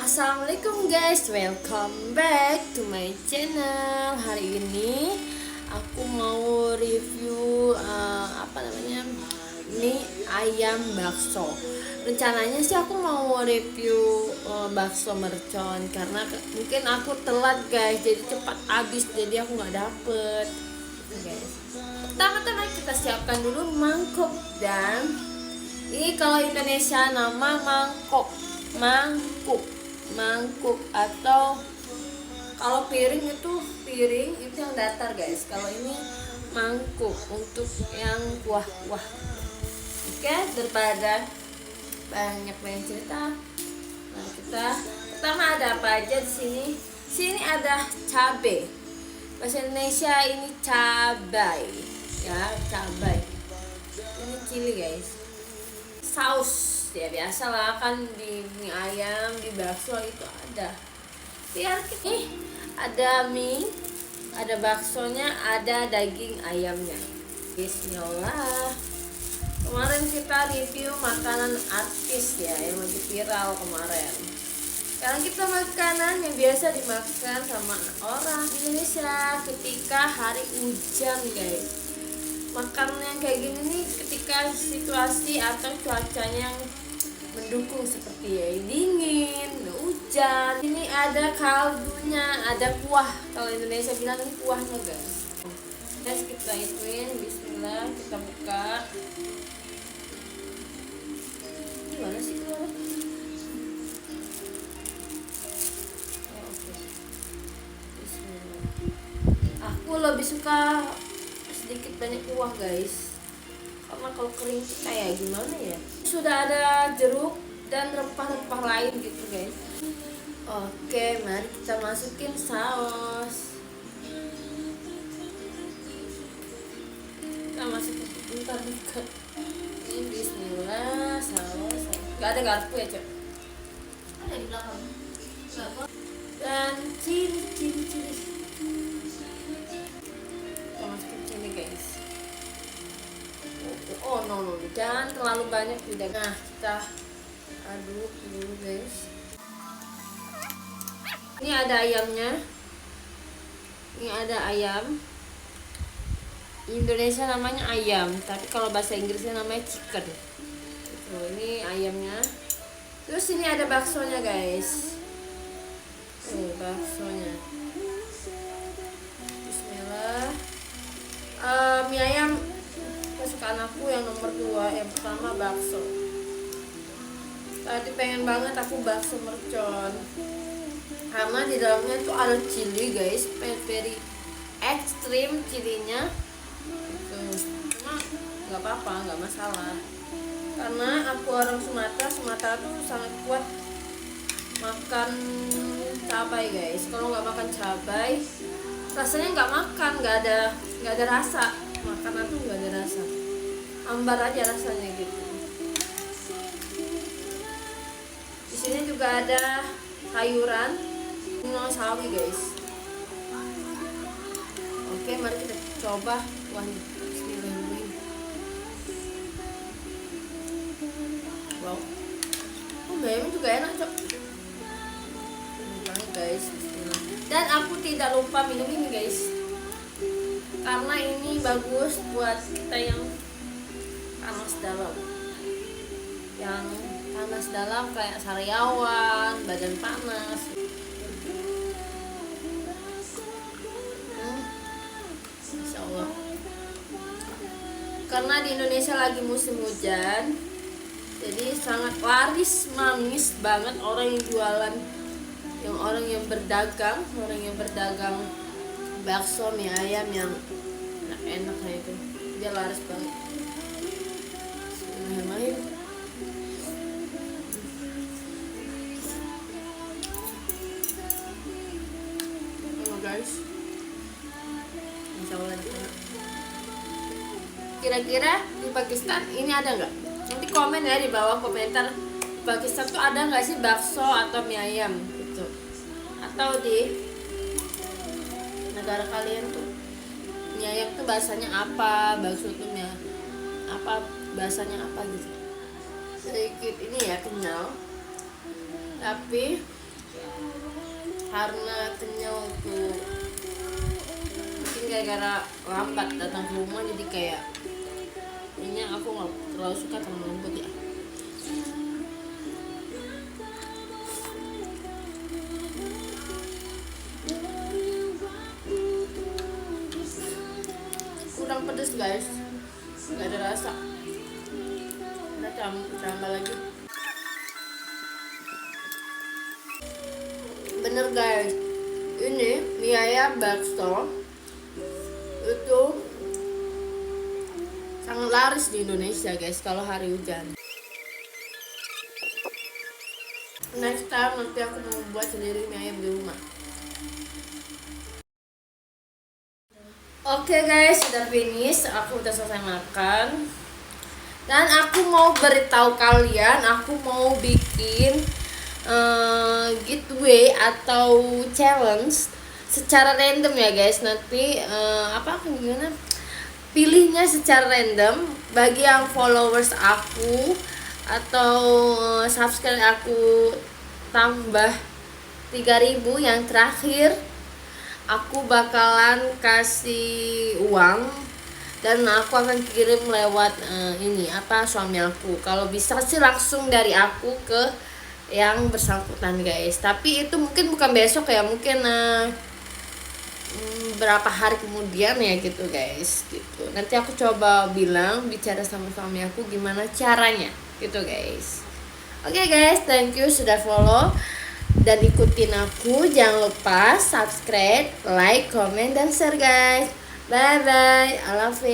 Assalamualaikum guys, welcome back to my channel. Hari ini aku mau review mie ayam bakso. Rencananya sih aku mau review bakso mercon karena mungkin aku telat guys, jadi cepat habis, jadi aku nggak dapet. Guys, pertama-tama kita siapkan dulu mangkok, dan ini kalau Indonesia nama mangkuk atau kalau piring itu yang datar guys. Kalau ini mangkuk untuk yang kuah-kuah. Oke, daripada banyak cerita, nah kita pertama ada apa aja di sini. Sini ada cabai. Bahasa Indonesia ini cabai, ya cabai. Ini cili guys. Saus ya biasalah kan, di mie ayam, di bakso itu ada. Biar ini ada mie, ada baksonya, ada daging ayamnya. Bismillah. Kemarin kita review makanan artis ya, yang lagi viral kemarin. Sekarang kita makanan yang biasa dimakan sama orang Indonesia ketika hari hujan guys. Makanan yang kayak gini nih ketika situasi atau cuacanya yang mendukung, seperti ya dingin, hujan. Ini ada kaldunya, ada kuah. Kalau Indonesia bilang ini kuahnya guys. Guys, kita ituin, bismillah, kita buka. Gimana sih keluar? Oke. Bismillah. Aku lebih suka sedikit banyak kuah guys, karena kalau kering kayak gimana ya. Sudah ada jeruk dan rempah-rempah lain gitu guys. Oke, mari kita masukin saus. Kita masukin bentar. Ini bismillah, saus. Gak ada garpu ya cok? Ada di belakang. Dan cili. Kita masukin cili guys. Oh no, jangan terlalu banyak tidak. Nah, kita aduk dulu guys. Ini ada ayamnya. Ini ada ayam. Indonesia namanya ayam, tapi kalau bahasa Inggrisnya namanya chicken. Ini ayamnya. Terus ini ada baksonya guys. Baksonya. Bismillah. Mie ayam kesukaan aku yang nomor 2. Yang pertama bakso. Tadi pengen banget aku bakso mercon, karena di dalamnya tuh ada cili guys, very ekstrim cilinya. Cuma nggak apa-apa, nggak masalah, karena aku orang Sumatera tuh sangat kuat makan cabai guys. Kalau nggak makan cabai rasanya nggak ada rasa. Makanan tuh nggak ada rasa, hambar aja rasanya gitu. Di sini juga ada sayuran, bunga sawi guys. Oke, mari kita coba kuahnya. Bismillahirrahmanirrahim. Wow, bayamnya juga enak cok. Enak banget guys. Bismillah. Dan aku tidak lupa minum ini guys, karena ini bagus buat kita yang panas dalam, kayak sariawan, badan panas. Insya Allah. Karena di Indonesia lagi musim hujan, jadi sangat laris manis banget orang yang jualan, orang yang berdagang bakso, mie ayam yang enak kayak itu, dia laris banget. Bismillahirrahmanirrahim. Guys, insya Allah enak. Kira-kira di Pakistan ini ada nggak? Nanti komen ya di bawah komentar. Di Pakistan tuh ada nggak sih bakso atau mie ayam gitu? Atau di negara kalian tuh mie ayam tuh bahasanya apa, bakso tuh mie apa, bahasanya apa gitu. Sedikit ini ya kenyal, tapi karena kenyal tuh, mungkin gara-gara lambat datang ke rumah jadi kayak ini aku nggak terlalu suka terlalu lembut ya. Kurang pedes guys, nggak ada rasa. Kita tambah lagi. Bener guys, ini mie ayam bakso itu sangat laris di Indonesia guys kalau hari hujan. Next time nanti aku mau buat sendiri mie ayam di rumah. Oke guys, sudah finish. Aku udah selesai makan. Dan aku mau beritahu kalian, aku mau bikin giveaway atau challenge secara random ya guys. Nanti gimana? Pilihnya secara random bagi yang followers aku atau subscribe aku tambah 3.000 yang terakhir, aku bakalan kasih uang dan aku akan kirim lewat suami aku. Kalau bisa sih langsung dari aku ke yang bersangkutan guys, tapi itu mungkin bukan besok ya, mungkin berapa hari kemudian ya gitu guys, gitu. Nanti aku coba bicara sama suami aku gimana caranya gitu guys. Oke guys, thank you sudah follow dan ikutin aku. Jangan lupa subscribe, like, comment, dan share guys. Bye bye, I love you.